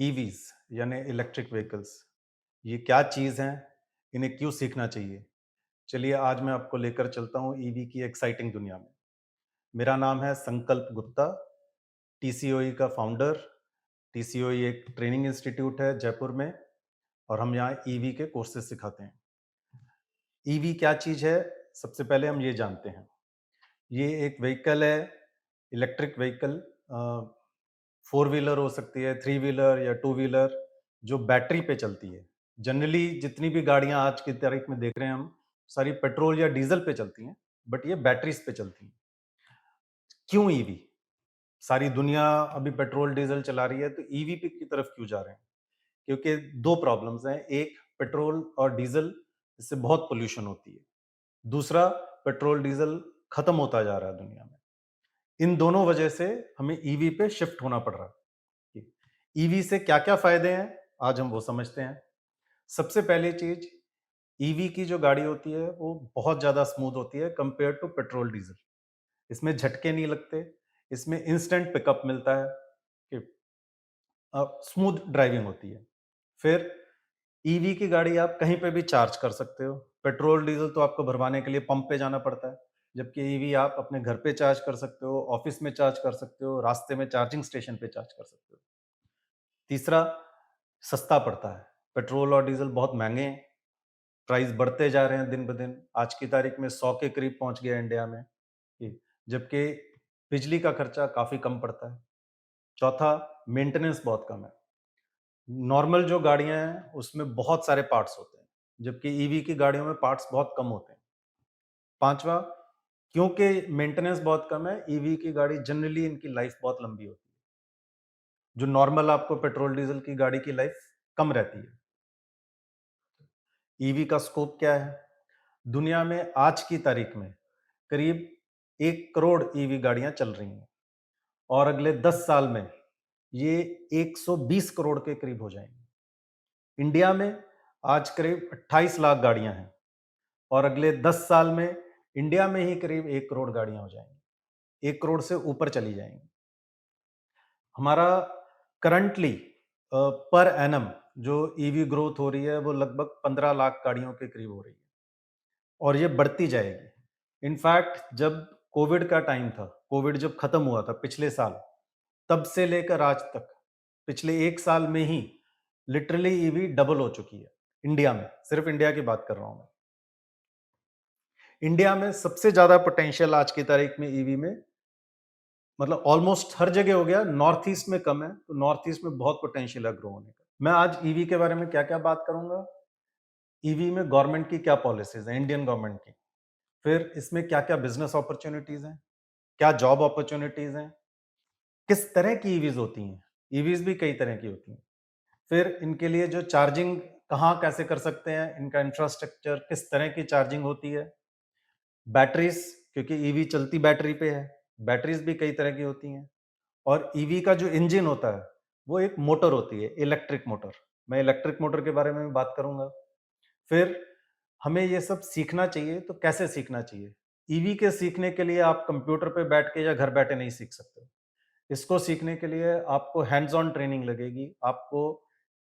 EVs यानी electric vehicles, ये क्या चीज़ हैं? इन्हें क्यों सीखना चाहिए? चलिए आज मैं आपको लेकर चलता हूँ ईवी की एक्साइटिंग दुनिया में। मेरा नाम है संकल्प गुप्ता, टीसीओई का फाउंडर। टीसीओई एक ट्रेनिंग इंस्टीट्यूट है जयपुर में और हम यहाँ ईवी के कोर्सेज़ सिखाते हैं। ईवी क्या चीज़ है? सबसे पहले हम ये जानते हैं। ये एक व्हीकल है, इलेक्ट्रिक व्हीकल फोर व्हीलर हो सकती है, थ्री व्हीलर या टू व्हीलर जो बैटरी पे चलती है। जनरली जितनी भी गाड़ियां आज की तारीख में देख रहे हैं हम, सारी पेट्रोल या डीजल पे चलती हैं, बट ये बैटरीज पे चलती हैं। क्यों ईवी? सारी दुनिया अभी पेट्रोल डीजल चला रही है, तो ईवी पे की तरफ क्यों जा रहे हैं? क्योंकि दो प्रॉब्लम्स हैं। एक, पेट्रोल और डीजल, इससे बहुत पोल्यूशन होती है। दूसरा, पेट्रोल डीजल खत्म होता जा रहा है दुनिया में। इन दोनों वजह से हमें ईवी पे शिफ्ट होना पड़ रहा है। ईवी से क्या-क्या फायदे हैं, आज हम वो समझते हैं। सबसे पहली चीज, ईवी की जो गाड़ी होती है वो बहुत ज्यादा स्मूथ होती है कंपेयर टू पेट्रोल डीजल। इसमें झटके नहीं लगते, इसमें इंस्टेंट पिकअप मिलता है कि स्मूथ ड्राइविंग होती है। फिर ईवी की गाड़ी आप कहीं पे भी चार्ज कर सकते हो। पेट्रोल डीजल तो आपको भरवाने के लिए पंप पे जाना पड़ता है, जबकि ईवी आप अपने घर पे चार्ज कर सकते हो, ऑफिस में चार्ज कर सकते हो, रास्ते में चार्जिंग स्टेशन पे चार्ज कर सकते हो। तीसरा, सस्ता पड़ता है। पेट्रोल और डीजल बहुत महंगे हैं, प्राइस बढ़ते जा रहे हैं दिन ब दिन। आज की तारीख में 100 के करीब पहुंच गया इंडिया में, जबकि बिजली का खर्चा काफी कम पड़ता है। चौथा, मेंटेनेंस बहुत कम है। नॉर्मल जो गाड़ियां हैं उसमें बहुत सारे पार्ट्स होते हैं, जबकि ईवी की गाड़ियों में पार्ट्स बहुत कम होते हैं। पांचवा, क्योंकि मेंटेनेंस बहुत कम है, ईवी की गाड़ी जनरली इनकी लाइफ बहुत लंबी होती है, जो नॉर्मल आपको पेट्रोल डीजल की गाड़ी की लाइफ कम रहती है। ईवी का स्कोप क्या है? दुनिया में आज की तारीख में करीब 1 करोड़ ईवी गाड़ियां चल रही हैं और अगले 10 साल में ये 120 करोड़ के करीब हो जाएंगी। इंडिया में आज करीब 28 लाख गाड़ियां हैं और अगले 10 साल में इंडिया में ही करीब 1 करोड़ गाड़ियां हो जाएंगी, 1 करोड़ से ऊपर चली जाएंगी। हमारा करंटली पर एनम जो ईवी ग्रोथ हो रही है वो लगभग 15 लाख गाड़ियों के करीब हो रही है और ये बढ़ती जाएगी। इनफैक्ट जब कोविड का टाइम था, कोविड जब खत्म हुआ था पिछले साल, तब से लेकर आज तक पिछले 1 साल में ही लिटरली ईवी डबल हो चुकी है इंडिया में। सिर्फ इंडिया की बात कर रहा हूं मैं। इंडिया में सबसे ज्यादा पोटेंशियल आज की तारीख में ईवी में, मतलब ऑलमोस्ट हर जगह हो गया, नॉर्थ ईस्ट में कम है, तो नॉर्थ ईस्ट में बहुत पोटेंशियल है ग्रो होने का। मैं आज ईवी के बारे में क्या क्या बात करूंगा, ईवी में गवर्नमेंट की क्या पॉलिसीज है, इंडियन गवर्नमेंट की, फिर इसमें क्या क्या बिजनेस अपॉर्चुनिटीज हैं, क्या जॉब अपॉर्चुनिटीज हैं, किस तरह की ईवीज होती हैं, ईवीज भी कई तरह की होती हैं, फिर इनके लिए जो चार्जिंग कहाँ कैसे कर सकते हैं, इनका इंफ्रास्ट्रक्चर, किस तरह की चार्जिंग होती है, बैटरीज, क्योंकि ईवी चलती बैटरी पे है, बैटरीज भी कई तरह की होती हैं, और ईवी का जो इंजन होता है वो एक मोटर होती है, इलेक्ट्रिक मोटर। मैं इलेक्ट्रिक मोटर के बारे में भी बात करूंगा। फिर हमें ये सब सीखना चाहिए, तो कैसे सीखना चाहिए? ईवी के सीखने के लिए आप कंप्यूटर पे बैठ के या घर बैठे नहीं सीख सकते। इसको सीखने के लिए आपको हैंड्स ऑन ट्रेनिंग लगेगी, आपको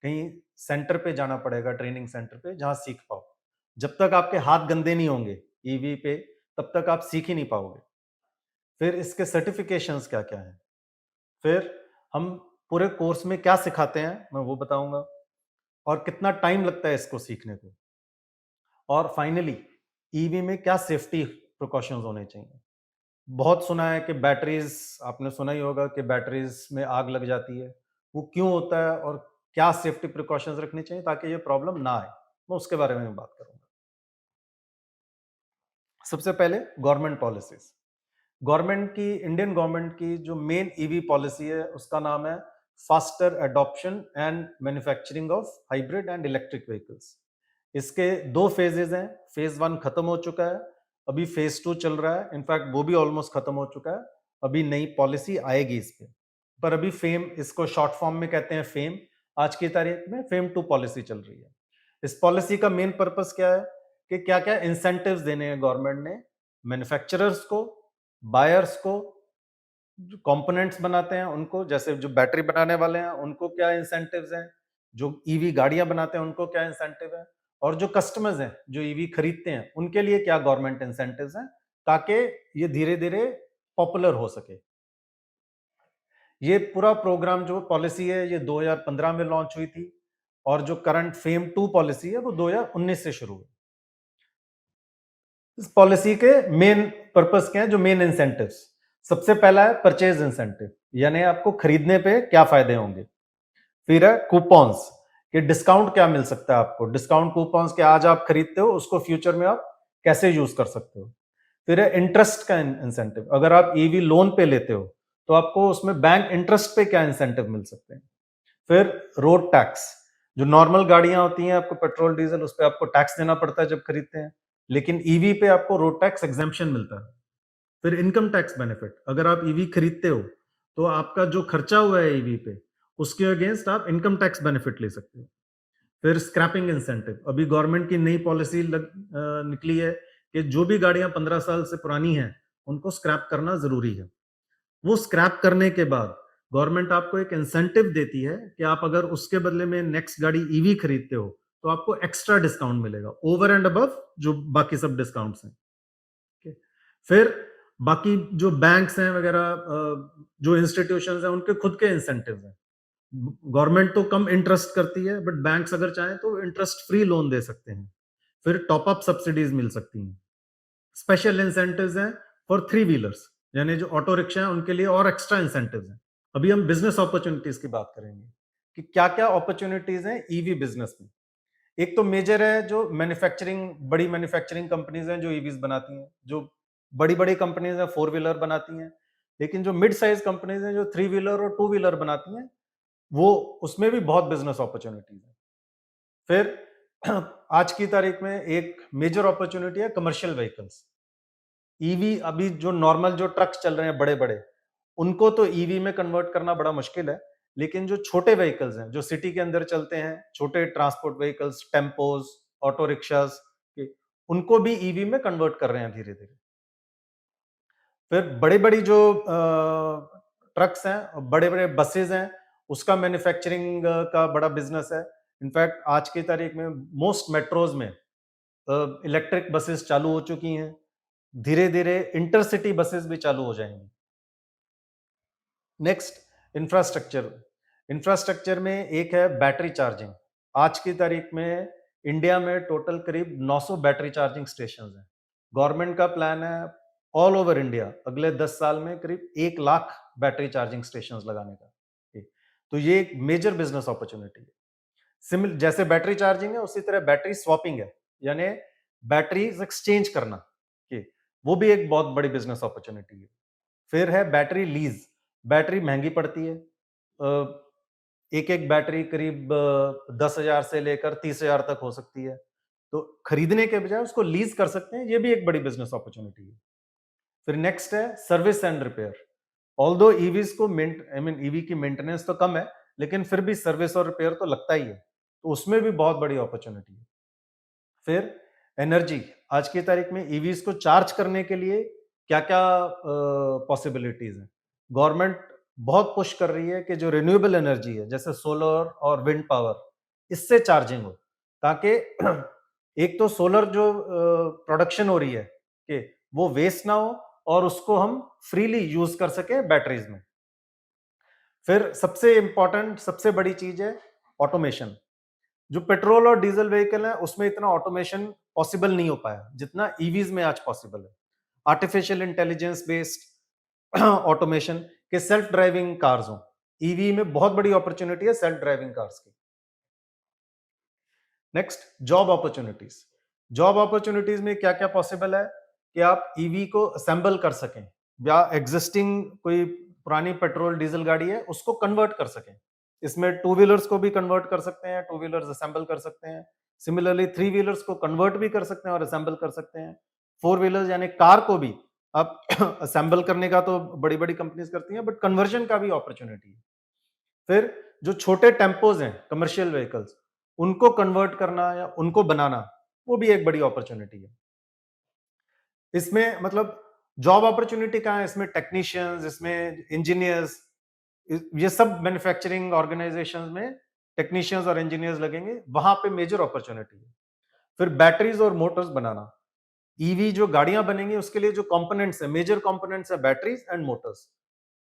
कहीं सेंटर पे जाना पड़ेगा, ट्रेनिंग सेंटर पे, जहाँ सीख पाओ। जब तक आपके हाथ गंदे नहीं होंगे ईवी पे, तब तक आप सीख ही नहीं पाओगे। फिर इसके सर्टिफिकेशंस क्या-क्या हैं? फिर हम पूरे कोर्स में क्या सिखाते हैं, मैं वो बताऊँगा, और कितना टाइम लगता है इसको सीखने को। और फाइनली ईवी में क्या सेफ्टी प्रिकॉशंस होने चाहिए। बहुत सुना है कि बैटरीज, आपने सुना ही होगा कि बैटरीज में आग लग जाती है। वो क्यों होता है और क्या सेफ्टी प्रिकॉशंस रखने चाहिए ताकि ये प्रॉब्लम ना आए, मैं उसके बारे में बात करूंगा। सबसे पहले गवर्नमेंट पॉलिसीज। गवर्नमेंट की, इंडियन गवर्नमेंट की जो मेन ईवी पॉलिसी है उसका नाम है faster adoption and manufacturing of hybrid and electric vehicles. इसके दो फेजेज हैं। फेज वन खत्म हो चुका है, अभी फेज टू चल रहा है, इनफैक्ट वो भी ऑलमोस्ट खत्म हो चुका है। अभी नई पॉलिसी आएगी इस पे, पर अभी फेम, इसको शॉर्ट फॉर्म में कहते हैं फेम। आज की तारीख में फेम टू पॉलिसी चल रही है। इस पॉलिसी का मेन पर्पस क्या है कि क्या क्या इंसेंटिव्स देने हैं गवर्नमेंट ने मैन्युफैक्चरर्स को, बायर्स को जो कंपोनेंट्स बनाते हैं उनको, जैसे जो बैटरी बनाने वाले हैं उनको क्या इंसेंटिव्स हैं, जो ईवी गाड़ियां बनाते हैं उनको क्या इंसेंटिव है, और जो कस्टमर्स हैं जो ईवी खरीदते हैं उनके लिए क्या गवर्नमेंट इंसेंटिव्स हैं, ताकि ये धीरे धीरे पॉपुलर हो सके। ये पूरा प्रोग्राम जो पॉलिसी है ये 2015 में लॉन्च हुई थी, और जो करंट फेम 2 पॉलिसी है वो 2019 से शुरू हुई। इस पॉलिसी के मेन पर्पस क्या है, जो मेन इंसेंटिव्स, सबसे पहला है परचेज इंसेंटिव, यानी आपको खरीदने पे क्या फायदे होंगे। फिर है कूपन्स, कि डिस्काउंट क्या मिल सकता है आपको, डिस्काउंट कूपन्स के आज आप खरीदते हो उसको फ्यूचर में आप कैसे यूज कर सकते हो। फिर है इंटरेस्ट का इंसेंटिव, अगर आप ईवी लोन पे लेते हो तो आपको उसमें बैंक इंटरेस्ट पे क्या इंसेंटिव मिल सकते हैं। फिर रोड टैक्स, जो नॉर्मल गाड़ियां होती हैं आपको पेट्रोल डीजल उस पे आपको टैक्स देना पड़ता है जब खरीदते हैं, लेकिन ईवी पे आपको रोड टैक्स एग्जेम्पशन मिलता है। फिर इनकम टैक्स बेनिफिट, अगर आप ईवी खरीदते हो तो आपका जो खर्चा हुआ है ईवी पे उसके अगेंस्ट आप इनकम टैक्स बेनिफिट ले सकते हो। फिर स्क्रैपिंग इंसेंटिव, अभी गवर्नमेंट की नई पॉलिसी निकली है कि जो भी गाड़ियां 15 साल से पुरानी हैं उनको स्क्रैप करना जरूरी है। वो स्क्रैप करने के बाद गवर्नमेंट आपको एक इंसेंटिव देती है कि आप अगर उसके बदले में नेक्स्ट गाड़ी ईवी खरीदते हो तो आपको एक्स्ट्रा डिस्काउंट मिलेगा ओवर एंड अबव जो बाकी सब डिस्काउंट्स हैं। ठीक है? फिर बाकी जो बैंक्स हैं वगैरह, जो इंस्टीट्यूशंस हैं उनके खुद के इंसेंटिव हैं। गवर्नमेंट तो कम इंटरेस्ट करती है बट बैंक्स अगर चाहें तो इंटरेस्ट फ्री लोन दे सकते हैं। फिर टॉप अप सब्सिडीज मिल सकती हैं। स्पेशल इंसेंटिव्स हैं फॉर थ्री व्हीलर्स, यानी जो ऑटो रिक्शा है उनके लिए और एक्स्ट्रा इंसेंटिव्स हैं। अभी हम बिजनेस अपॉर्चुनिटीज की बात करेंगे कि क्या क्या अपॉर्चुनिटीज हैं ईवी बिजनेस में। एक तो मेजर है जो मैन्युफैक्चरिंग, बड़ी मैन्युफैक्चरिंग कंपनीज हैं जो ईवीज बनाती हैं, जो बड़ी बड़ी कंपनीज हैं फोर व्हीलर बनाती हैं, लेकिन जो मिड साइज कंपनीज हैं जो थ्री व्हीलर और टू व्हीलर बनाती हैं, वो उसमें भी बहुत बिजनेस अपॉर्चुनिटीज है। फिर आज की तारीख में एक मेजर अपॉर्चुनिटी है कमर्शियल व्हीकल्स। ईवी अभी जो नॉर्मल जो ट्रक्स चल रहे हैं बड़े बड़े, उनको तो ईवी में कन्वर्ट करना बड़ा मुश्किल है, लेकिन जो छोटे व्हीकल्स हैं जो सिटी के अंदर चलते हैं, छोटे transport vehicles, tempos, auto rickshaws, उनको भी ईवी में कन्वर्ट कर रहे हैं धीरे धीरे। फिर बड़ी बड़ी जो ट्रक्स हैं, बड़े बड़े बसेज हैं, उसका मैन्युफैक्चरिंग का बड़ा बिजनेस है। इनफैक्ट आज की तारीख में मोस्ट मेट्रोज में इलेक्ट्रिक बसेस चालू हो चुकी हैं, धीरे धीरे इंटरसिटी बसेस भी चालू हो जाएंगी। Next, infrastructure. इंफ्रास्ट्रक्चर में एक है बैटरी चार्जिंग। आज की तारीख में इंडिया में टोटल करीब 900 बैटरी चार्जिंग स्टेशन हैं। गवर्नमेंट का प्लान है ऑल ओवर इंडिया अगले 10 साल में करीब 1 लाख बैटरी चार्जिंग स्टेशन लगाने का। ठीक। तो ये एक मेजर बिजनेस अपॉर्चुनिटी है। सिमिल जैसे बैटरी चार्जिंग है उसी तरह बैटरी स्वैपिंग है, यानी बैटरीज एक्सचेंज करना। ठीक। वो भी एक बहुत बड़ी बिजनेस अपॉर्चुनिटी है। फिर है बैटरी लीज। बैटरी महंगी पड़ती है, एक एक बैटरी करीब 10,000 से लेकर 30,000 तक हो सकती है, तो खरीदने के बजाय उसको लीज कर सकते हैं, ये भी एक बड़ी बिजनेस अपॉर्चुनिटी है। फिर नेक्स्ट है service and repair. Although EVs को आई मीन ईवी की मेंटेनेंस तो कम है, लेकिन फिर भी सर्विस और रिपेयर तो लगता ही है, तो उसमें भी बहुत बड़ी अपॉर्चुनिटी है। फिर एनर्जी, आज की तारीख में ईवीज को चार्ज करने के लिए क्या क्या पॉसिबिलिटीज हैं। गवर्नमेंट बहुत पुश कर रही है कि जो रिन्यूएबल एनर्जी है जैसे सोलर और विंड पावर, इससे चार्जिंग हो, ताकि एक तो सोलर जो प्रोडक्शन हो रही है कि वो वेस्ट ना हो और उसको हम फ्रीली यूज कर सके बैटरीज में। फिर सबसे इंपॉर्टेंट, सबसे बड़ी चीज है ऑटोमेशन। जो पेट्रोल और डीजल व्हीकल है उसमें इतना ऑटोमेशन पॉसिबल नहीं हो पाया जितना ईवीज में आज पॉसिबल है। आर्टिफिशियल इंटेलिजेंस बेस्ड ऑटोमेशन के सेल्फ ड्राइविंग कार्स हो, ईवी में बहुत बड़ी अपॉर्चुनिटी है सेल्फ ड्राइविंग कार्स की। Next, job opportunities. Job opportunities में क्या क्या पॉसिबल है कि आप ईवी को असेंबल कर सकें, या एग्जिस्टिंग कोई पुरानी पेट्रोल डीजल गाड़ी है उसको कन्वर्ट कर सकें। इसमें टू व्हीलर्स को भी कन्वर्ट कर सकते हैं, टू व्हीलर्स असेंबल कर सकते हैं। सिमिलरली थ्री व्हीलर्स को कन्वर्ट भी कर सकते हैं और असेंबल कर सकते हैं। फोर व्हीलर्स यानी कार को भी आप असेंबल करने का तो बड़ी बड़ी कंपनीज करती हैं, बट कन्वर्जन का भी अपॉर्चुनिटी है। फिर जो छोटे टेम्पोज हैं कमर्शियल व्हीकल्स, उनको कन्वर्ट करना या उनको बनाना, वो भी एक बड़ी अपॉर्चुनिटी है। इसमें मतलब जॉब अपॉर्चुनिटी कहाँ है? इसमें टेक्नीशियंस, इसमें इंजीनियर्स, ये सब मैन्युफैक्चरिंग ऑर्गेनाइजेशंस में टेक्नीशियंस और इंजीनियर्स लगेंगे, वहां पे मेजर अपॉर्चुनिटी है। फिर बैटरीज और मोटर्स बनाना, ईवी जो गाड़ियां बनेंगी उसके लिए जो कंपोनेंट्स है, मेजर कंपोनेंट्स है batteries and motors.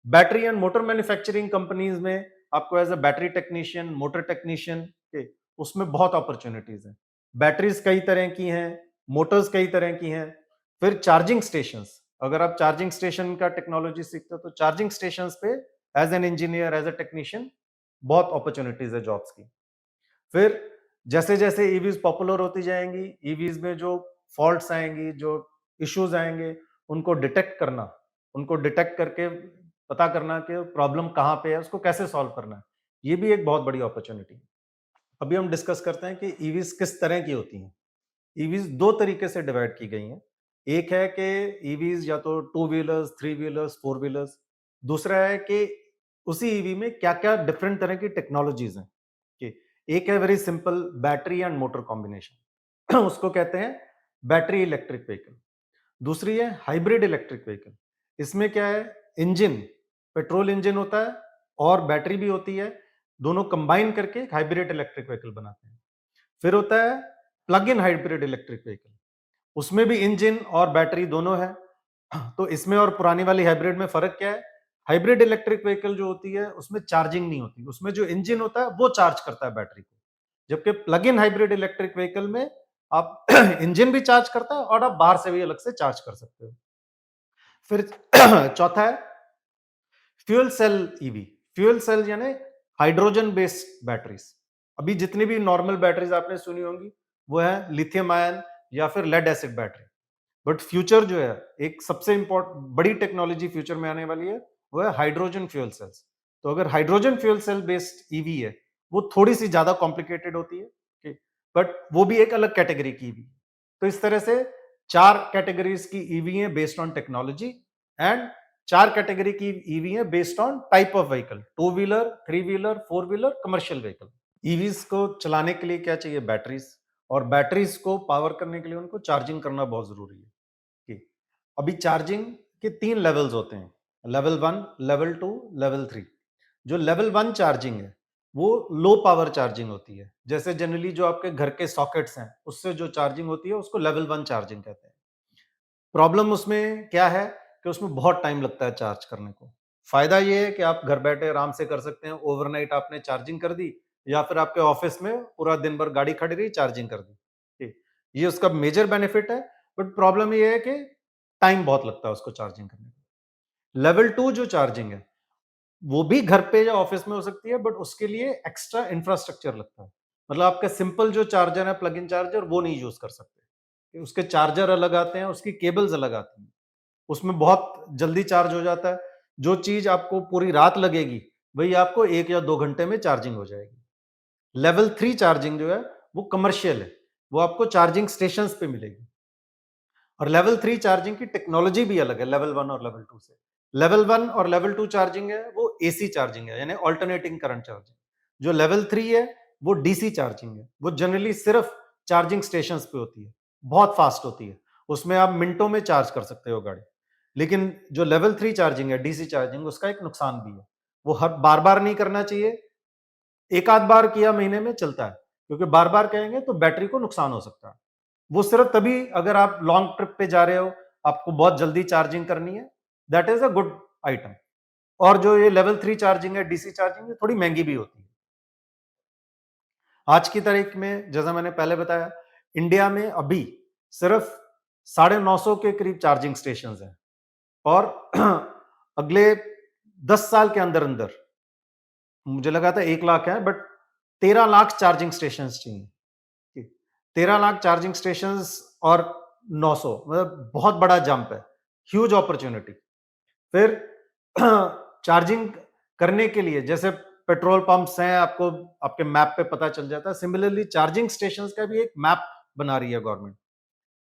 Battery and motor manufacturing companies में आपको as a battery technician, motor technician के, उसमें बहुत अपॉर्चुनिटीज हैं। बैटरीज कई तरह की हैं, मोटर्स कई तरह की हैं। फिर चार्जिंग स्टेशंस, अगर आप चार्जिंग स्टेशन का टेक्नोलॉजी सीखते हो तो चार्जिंग स्टेशंस पे as an engineer, as a technician बहुत अपॉर्चुनिटीज है जॉब्स की। फिर जैसे जैसे ईवीज पॉपुलर होती जाएंगी, ईवीज में जो फॉल्ट्स आएंगी, जो इश्यूज आएंगे, उनको डिटेक्ट करना, उनको डिटेक्ट करके पता करना कि प्रॉब्लम कहाँ पे है, उसको कैसे सॉल्व करना है, ये भी एक बहुत बड़ी अपॉर्चुनिटी है। अभी हम डिस्कस करते हैं कि ईवीज किस तरह की होती हैं। ईवीज दो तरीके से डिवाइड की गई हैं। एक है कि ईवीज या तो two wheelers, three wheelers, four wheelers. दूसरा है कि उसी ईवी में क्या क्या डिफरेंट तरह की टेक्नोलॉजीज हैं कि एक है very simple battery and motor combination उसको कहते हैं बैटरी इलेक्ट्रिक व्हीकल। दूसरी है हाइब्रिड इलेक्ट्रिक व्हीकल। इसमें क्या है, इंजन पेट्रोल इंजन होता है और बैटरी भी होती है, दोनों कंबाइन करके हाइब्रिड इलेक्ट्रिक व्हीकल बनाते हैं। फिर होता है plug in hybrid electric vehicle, उसमें भी इंजन और बैटरी दोनों है। तो इसमें और पुरानी वाली हाइब्रिड में फर्क क्या है? हाइब्रिड इलेक्ट्रिक व्हीकल जो होती है उसमें चार्जिंग नहीं होती, उसमें जो इंजन होता है वो चार्ज करता है बैटरी को। जबकि plug in hybrid electric vehicle में आप इंजन भी चार्ज करता है और आप बाहर से भी अलग से चार्ज कर सकते हो। फिर चौथा है fuel cell EV. Fuel cell यानी हाइड्रोजन बेस्ड बैटरीज। अभी जितनी भी नॉर्मल बैटरीज आपने सुनी होंगी वो है लिथियम आयन या फिर lead acid battery. But future जो है, एक सबसे इंपॉर्टेंट बड़ी टेक्नोलॉजी फ्यूचर में आने वाली है, वो है हाइड्रोजन फ्यूल सेल्स। तो अगर hydrogen fuel cell based EV है, वो थोड़ी सी ज्यादा कॉम्प्लिकेटेड होती है, बट वो भी एक अलग कैटेगरी की ईवी। तो इस तरह से चार कैटेगरीज की ईवी है बेस्ड ऑन टेक्नोलॉजी, एंड चार कैटेगरी की ईवी है based on type of vehicle, two wheeler, three wheeler, four wheeler, commercial vehicle. EVs को चलाने के लिए क्या चाहिए? बैटरीज। और बैटरीज को पावर करने के लिए उनको चार्जिंग करना बहुत जरूरी है कि अभी चार्जिंग के तीन लेवल्स होते हैं, level one, level two, level three. जो लेवल वन चार्जिंग है वो लो पावर चार्जिंग होती है। जैसे जनरली जो आपके घर के सॉकेट्स हैं उससे जो चार्जिंग होती है उसको लेवल वन चार्जिंग कहते हैं। प्रॉब्लम उसमें क्या है कि उसमें बहुत टाइम लगता है चार्ज करने को। फायदा ये है कि आप घर बैठे आराम से कर सकते हैं, ओवरनाइट आपने चार्जिंग कर दी, या फिर आपके ऑफिस में पूरा दिन भर गाड़ी खड़ी रही, चार्जिंग कर दी। ठीक, ये उसका मेजर बेनिफिट है। बट प्रॉब्लम ये है कि टाइम बहुत लगता है उसको चार्जिंग करने में। लेवल टू जो चार्जिंग है वो भी घर पे या ऑफिस में हो सकती है, बट उसके लिए एक्स्ट्रा इंफ्रास्ट्रक्चर लगता है। मतलब आपका सिंपल जो चार्जर है, प्लग इन चार्जर, वो नहीं यूज कर सकते, उसके चार्जर अलग आते हैं, उसकी केबल्स अलग आती हैं, उसमें बहुत जल्दी चार्ज हो जाता है। जो चीज आपको पूरी रात लगेगी वही आपको 1 या 2 घंटे में चार्जिंग हो जाएगी। लेवल थ्री चार्जिंग जो है वो कमर्शियल है, वो आपको चार्जिंग स्टेशन पे मिलेगी। और लेवल थ्री चार्जिंग की टेक्नोलॉजी भी अलग है लेवल वन और लेवल टू से। लेवल वन और लेवल टू चार्जिंग है वो एसी चार्जिंग है, यानी ऑल्टरनेटिंग करंट चार्जिंग। जो लेवल थ्री है वो डीसी चार्जिंग है, वो जनरली सिर्फ चार्जिंग स्टेशन पे होती है, बहुत फास्ट होती है, उसमें आप मिनटों में चार्ज कर सकते हो गाड़ी। लेकिन जो लेवल थ्री चार्जिंग है, डीसी चार्जिंग, उसका एक नुकसान भी है, वो हर बार बार नहीं करना चाहिए। एक आध बार किया महीने में चलता है, क्योंकि बार बार कहेंगे तो बैटरी को नुकसान हो सकता है। वो सिर्फ तभी अगर आप लॉन्ग ट्रिप पे जा रहे हो, आपको बहुत जल्दी चार्जिंग करनी है, that is a good item. और जो ये लेवल थ्री चार्जिंग है, डीसी चार्जिंग है, थोड़ी महंगी भी होती है। आज की तारीख में जैसा मैंने पहले बताया, इंडिया में अभी सिर्फ 950 के करीब चार्जिंग स्टेशन हैं, और अगले 10 साल के अंदर अंदर, मुझे लगा था 1 लाख है, बट 13 लाख चार्जिंग स्टेशन चाहिए। 13 लाख चार्जिंग स्टेशन और 900, मतलब बहुत बड़ा जंप है, ह्यूज अपॉर्चुनिटी। फिर चार्जिंग करने के लिए जैसे पेट्रोल पंप्स हैं, आपको आपके मैप पे पता चल जाता है, सिमिलरली चार्जिंग स्टेशंस का भी एक मैप बना रही है गवर्नमेंट।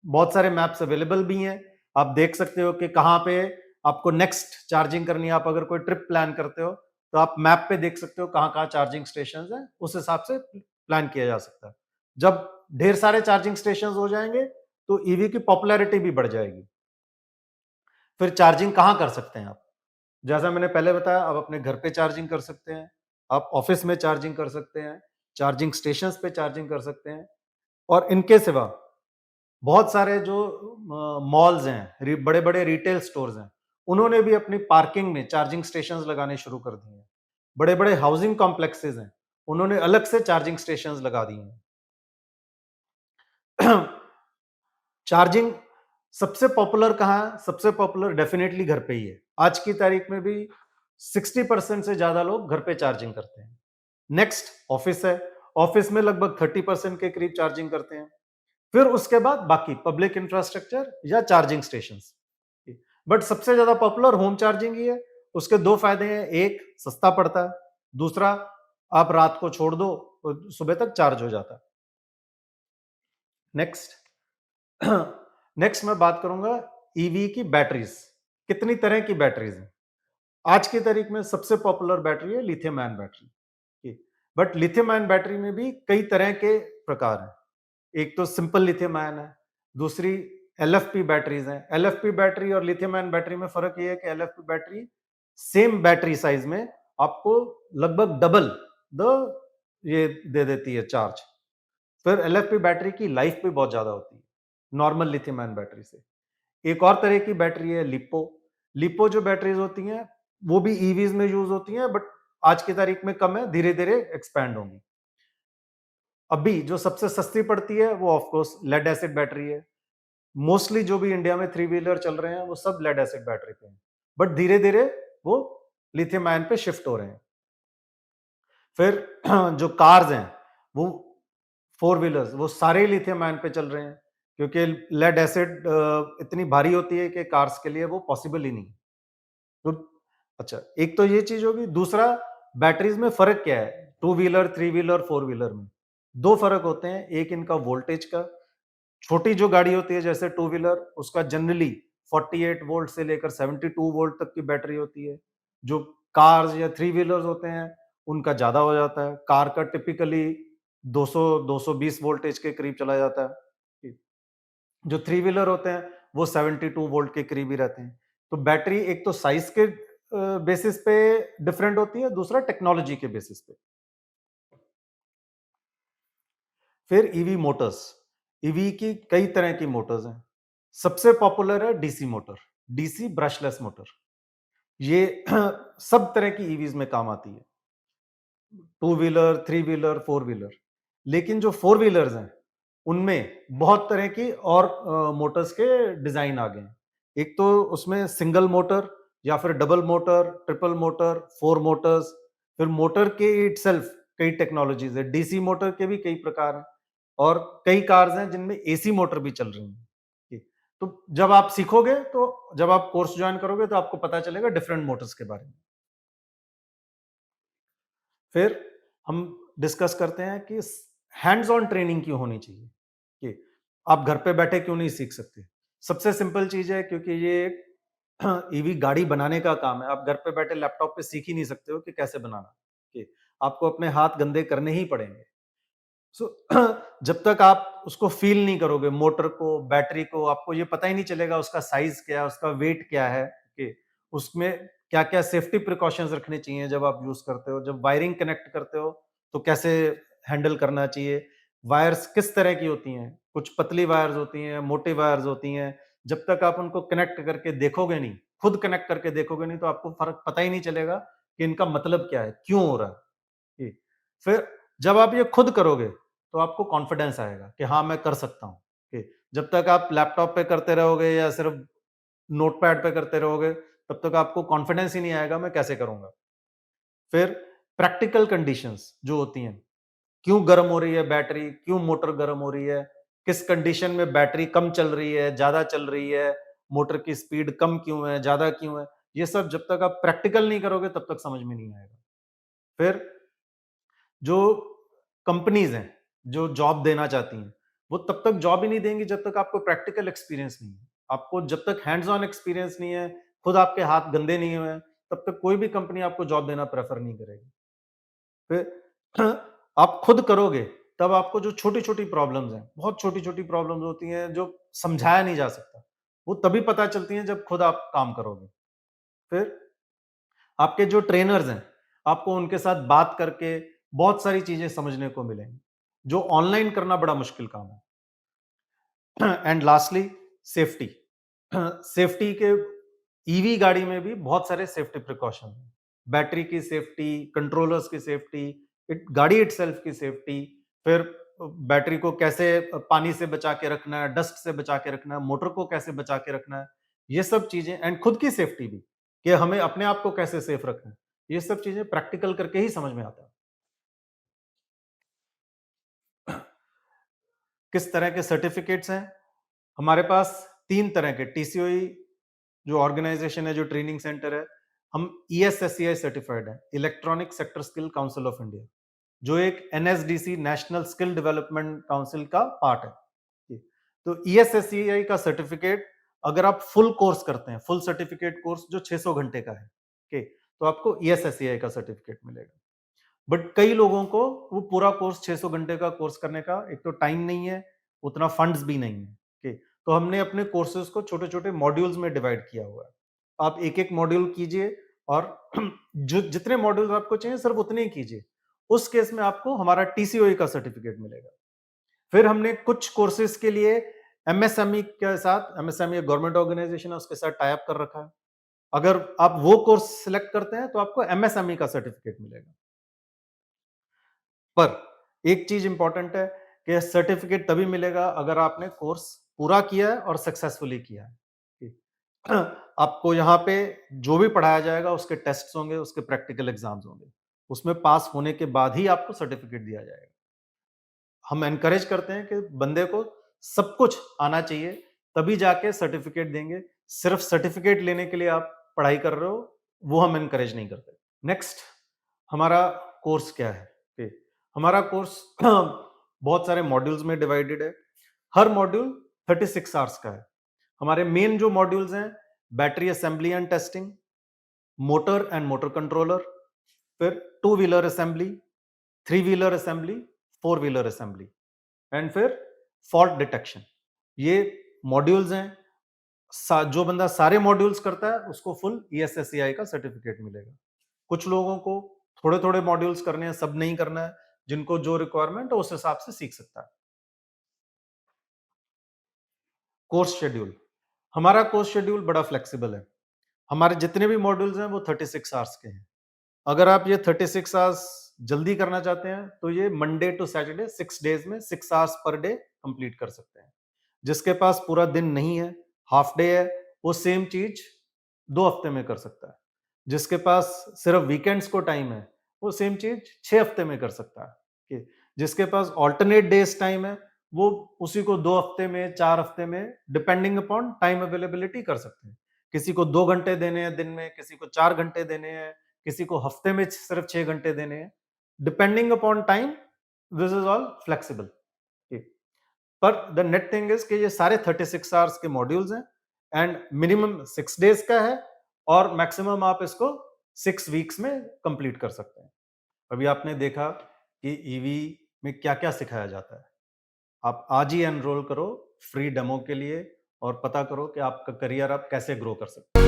बहुत सारे मैप्स अवेलेबल भी हैं, आप देख सकते हो कि कहाँ पे आपको नेक्स्ट चार्जिंग करनी है। आप अगर कोई ट्रिप प्लान करते हो तो आप मैप पे देख सकते हो कहाँ कहाँ चार्जिंग स्टेशन हैं, उस हिसाब से प्लान किया जा सकता है। जब ढेर सारे चार्जिंग स्टेशन हो जाएंगे तो ईवी की पॉपुलैरिटी भी बढ़ जाएगी। फिर चार्जिंग कहाँ कर सकते हैं आप? जैसा मैंने पहले बताया, आप अपने घर पे चार्जिंग कर सकते हैं, आप ऑफ़िस में चार्जिंग कर सकते हैं, चार्जिंग स्टेशंस पे चार्जिंग कर सकते हैं और इनके सिवा बहुत सारे जो मॉल्स हैं, बड़े-बड़े रिटेल स्टोर्स हैं, उन्होंने भी अपनी पार्किंग में चार्जिंग स्टेशंस लगाने शुरू कर दिए हैं। बड़े-बड़े हाउसिंग कॉम्प्लेक्सेस हैं, उन्होंने अलग से चार्जिंग स्टेशंस लगा दिए हैं। चार्जिंग सबसे पॉपुलर कहाँ है? सबसे पॉपुलर डेफिनिटली घर पे ही है। आज की तारीख में भी 60% से ज़्यादा लोग घर पे चार्जिंग करते हैं। नेक्स्ट ऑफ़िस है, ऑफ़िस में लगभग 30% के करीब चार्जिंग करते हैं। फिर उसके बाद बाकी पब्लिक इंफ्रास्ट्रक्चर या चार्जिंग स्टेशंस। बट सबसे ज़्यादा पॉपुलर होम चार्जिंग ही है। उसके 2 फ़ायदे हैं, एक सस्ता पड़ता है, दूसरा आप रात को छोड़ दो, तो सुबह तक चार्ज हो जाता है। नेक्स्ट नेक्स्ट मैं बात करूंगा ईवी की बैटरीज। कितनी तरह की बैटरीज हैं? आज की तारीख में सबसे पॉपुलर बैटरी है lithium ion battery. But lithium ion battery में भी कई तरह के प्रकार हैं। एक तो सिंपल लिथियम आयन है, दूसरी एलएफपी बैटरीज हैं। एलएफपी बैटरी और लिथियम आयन बैटरी में फर्क ये है कि LFP battery same battery size में आपको लगभग डबल द ये दे देती है चार्ज। फिर एलएफपी बैटरी की लाइफ भी बहुत ज्यादा होती है नॉर्मल लिथियम आयन बैटरी से। एक और तरह की बैटरी है लिपो। लिपो जो बैटरीज होती हैं वो भी ईवीज में यूज होती हैं, बट आज की तारीख में कम है, धीरे धीरे एक्सपैंड होंगी। अभी जो सबसे सस्ती पड़ती है वो of course lead acid battery है। मोस्टली जो भी इंडिया में थ्री व्हीलर चल रहे हैं वो सब लेड एसिड बैटरी पे हैं, बट धीरे धीरे वो लिथियम आयन पे शिफ्ट हो रहे हैं। फिर जो कार्स हैं वो फोर व्हीलर्स वो सारे लिथियम आयन पे चल रहे हैं, क्योंकि लेड एसिड इतनी भारी होती है कि कार्स के लिए वो पॉसिबल ही नहीं। तो अच्छा, एक तो ये चीज होगी। दूसरा, बैटरीज में फर्क क्या है two wheeler, three wheeler, four wheeler में? दो फर्क होते हैं। एक इनका वोल्टेज का। छोटी जो गाड़ी होती है जैसे टू व्हीलर, उसका जनरली 48 वोल्ट से लेकर 72 वोल्ट तक की बैटरी होती है। जो कार्स या थ्री व्हीलर्स होते हैं उनका ज्यादा हो जाता है। कार का टिपिकली 200 220 वोल्टेज के करीब चला जाता है। जो थ्री व्हीलर होते हैं वो 72 वोल्ट के करीब ही रहते हैं। तो बैटरी एक तो साइज के बेसिस पे डिफरेंट होती है, दूसरा टेक्नोलॉजी के बेसिस पे। फिर ईवी मोटर्स। ईवी की कई तरह की मोटर्स हैं। सबसे पॉपुलर है DC motor, DC brushless motor. ये सब तरह की ईवीज में काम आती है, two wheeler, three wheeler, four wheeler. लेकिन जो फोर व्हीलर्स हैं उनमें बहुत तरह की और मोटर्स के डिजाइन आ गए हैं। एक तो उसमें सिंगल मोटर या फिर double motor, triple motor, four Motors. फिर मोटर के इटसेल्फ कई टेक्नोलॉजीज है। डीसी मोटर के भी कई प्रकार हैं और कई कार्स हैं जिनमें एसी मोटर भी चल रही हैं। ठीक। तो जब आप सीखोगे, तो जब आप कोर्स ज्वाइन करोगे तो आपको पता चलेगा डिफरेंट मोटर्स के बारे में। फिर हम डिस्कस करते हैं कि हैंड्स ऑन ट्रेनिंग क्यों होनी चाहिए, कि आप घर पे बैठे क्यों नहीं सीख सकते। सबसे सिंपल चीज है, क्योंकि ये ईवी गाड़ी बनाने का काम है। आप घर पे बैठे लैपटॉप पे सीख ही नहीं सकते हो कि कैसे बनाना, कि आपको अपने हाथ गंदे करने ही पड़ेंगे। सो जब तक आप उसको फील नहीं करोगे, मोटर को, बैटरी को, आपको ये पता ही नहीं चलेगा उसका साइज क्या है, उसका वेट क्या है, कि उसमें क्या क्या सेफ्टी प्रिकॉशंस रखने चाहिए जब आप यूज करते हो। जब वायरिंग कनेक्ट करते हो तो कैसे हैंडल करना चाहिए। वायर्स किस तरह की होती हैं, कुछ पतली वायर्स होती हैं, मोटी वायर्स होती हैं। जब तक आप उनको कनेक्ट करके देखोगे नहीं, खुद कनेक्ट करके देखोगे नहीं, तो आपको फर्क पता ही नहीं चलेगा कि इनका मतलब क्या है, क्यों हो रहा है। जी। फिर जब आप ये खुद करोगे तो आपको कॉन्फिडेंस आएगा कि हाँ, मैं कर सकता हूँ। कि जब तक आप लैपटॉप पे करते रहोगे या सिर्फ नोटपैड पे करते रहोगे, तब तक आपको कॉन्फिडेंस ही नहीं आएगा मैं कैसे करूंगा। फिर प्रैक्टिकल कंडीशंस जो होती हैं, क्यों गर्म हो रही है बैटरी, क्यों मोटर गर्म हो रही है, किस कंडीशन में बैटरी कम चल रही है, ज्यादा चल रही है, मोटर की स्पीड कम क्यों है, ज्यादा क्यों है, ये सब जब तक आप प्रैक्टिकल नहीं करोगे तब तक समझ में नहीं आएगा। फिर जो कंपनीज हैं जो जॉब देना चाहती हैं, वो तब तक जॉब ही नहीं देंगी जब तक आपको प्रैक्टिकल एक्सपीरियंस नहीं है। आपको जब तक हैंड्स ऑन एक्सपीरियंस नहीं है, खुद आपके हाथ गंदे नहीं हुए हैं, तब तक कोई भी कंपनी आपको जॉब देना प्रेफर नहीं करेगी। फिर आप खुद करोगे तब आपको जो छोटी छोटी प्रॉब्लम्स हैं, बहुत छोटी छोटी प्रॉब्लम्स होती हैं जो समझाया नहीं जा सकता, वो तभी पता चलती हैं जब खुद आप काम करोगे। फिर आपके जो ट्रेनर्स हैं, आपको उनके साथ बात करके बहुत सारी चीज़ें समझने को मिलेंगी, जो ऑनलाइन करना बड़ा मुश्किल काम है। And lastly safety. सेफ्टी के ईवी गाड़ी में भी बहुत सारे सेफ्टी प्रिकॉशन हैं। बैटरी की सेफ्टी, कंट्रोलर्स की सेफ्टी, गाड़ी इटसेल्फ की सेफ्टी, फिर बैटरी को कैसे पानी से बचा के रखना है, डस्ट से बचा के रखना है, मोटर को कैसे बचा के रखना है, ये सब चीजें, एंड खुद की सेफ्टी भी, कि हमें अपने आप को कैसे सेफ रखना है, ये सब चीजें प्रैक्टिकल करके ही समझ में आता है। किस तरह के सर्टिफिकेट्स हैं? हमारे पास 3 तरह के टीसीओई जो ऑर्गेनाइजेशन है, जो ट्रेनिंग सेंटर है, हम ईएसएससीआई सर्टिफाइड है, electronic sector skill council of India, जो एक NSDC national skill development council का पार्ट है। जी। तो ईएसएससीआई का सर्टिफिकेट, अगर आप फुल कोर्स करते हैं, फुल सर्टिफिकेट कोर्स जो 600 घंटे का है, ओके, तो आपको ईएसएससीआई का सर्टिफिकेट मिलेगा। बट कई लोगों को वो पूरा कोर्स 600 घंटे का कोर्स करने का एक तो टाइम नहीं है, उतना फंड्स भी नहीं है। ओके, तो हमने अपने कोर्सेज को छोटे-छोटे मॉड्यूल्स में डिवाइड किया हुआ है। आप एक-एक मॉड्यूल कीजिए और जो जितने मॉड्यूल्स आपको चाहिए सिर्फ उतने ही कीजिए। उस केस में आपको हमारा टीसीओई का सर्टिफिकेट मिलेगा। फिर हमने कुछ कोर्सेज के लिए एमएसएमई के साथ, एमएसएमई एक गवर्नमेंट ऑर्गेनाइजेशन है, उसके साथ टाई अप कर रखा है। अगर आप वो कोर्स सिलेक्ट करते हैं तो आपको एमएसएमई का सर्टिफिकेट मिलेगा। पर एक चीज इंपॉर्टेंट है कि सर्टिफिकेट तभी मिलेगा अगर आपने कोर्स पूरा किया है और सक्सेसफुली किया है। ठीक। आपको यहाँ पे जो भी पढ़ाया जाएगा उसके टेस्ट होंगे, उसके प्रैक्टिकल एग्जाम्स होंगे, उसमें पास होने के बाद ही आपको सर्टिफिकेट दिया जाएगा। हम एनकरेज करते हैं कि बंदे को सब कुछ आना चाहिए, तभी जाके सर्टिफिकेट देंगे। सिर्फ सर्टिफिकेट लेने के लिए आप पढ़ाई कर रहे हो, वो हम एनकरेज नहीं करते। नेक्स्ट, हमारा कोर्स क्या है? ओके, हमारा कोर्स बहुत सारे मॉड्यूल्स में डिवाइडेड है। हर मॉड्यूल 36 आवर्स का है। हमारे मेन जो मॉड्यूल्स हैं, battery assembly and testing, motor and motor controller, फिर two wheeler assembly, three wheeler assembly, four wheeler assembly, and फिर फॉल्ट डिटेक्शन। ये मॉड्यूल्स हैं। जो बंदा सारे मॉड्यूल्स करता है उसको फुल ईएसएससीआई का सर्टिफिकेट मिलेगा। कुछ लोगों को थोड़े थोड़े मॉड्यूल्स करने हैं, सब नहीं करना है। जिनको जो रिक्वायरमेंट है उस हिसाब से सीख सकता है। कोर्स शेड्यूल, हमारा कोर्स शेड्यूल बड़ा फ्लेक्सिबल है। हमारे जितने भी मॉड्यूल्स हैं वो 36 आवर्स के हैं। अगर आप ये 36 आवर्स जल्दी करना चाहते हैं तो ये मंडे टू सैटरडे 6 डेज में 6 आवर्स पर डे कंप्लीट कर सकते हैं। जिसके पास पूरा दिन नहीं है, हाफ डे है, वो सेम चीज 2 हफ्ते में कर सकता है। जिसके पास सिर्फ वीकेंड्स को टाइम है, वो सेम चीज 6 हफ्ते में कर सकता है। कि जिसके पास ऑल्टरनेट डेज टाइम है, वो उसी को 2 हफ्ते में, 4 हफ्ते में, डिपेंडिंग अपॉन टाइम अवेलेबिलिटी कर सकते हैं। किसी को 2 घंटे देने हैं दिन में, किसी को 4 घंटे देने हैं, किसी को हफ्ते में सिर्फ 6 घंटे देने हैं। Depending upon time, this is all flexible. पर द नेट थिंग इज कि ये सारे 36 आवर्स के मॉड्यूल्स हैं, एंड मिनिमम 6 डेज का है, और मैक्सिमम आप इसको 6 वीक्स में कंप्लीट कर सकते हैं। अभी आपने देखा कि ईवी में क्या-क्या सिखाया जाता है। आप आज ही एनरोल करो फ्री डेमो के लिए, और पता करो कि आपका करियर आप कैसे ग्रो कर सकते हैं।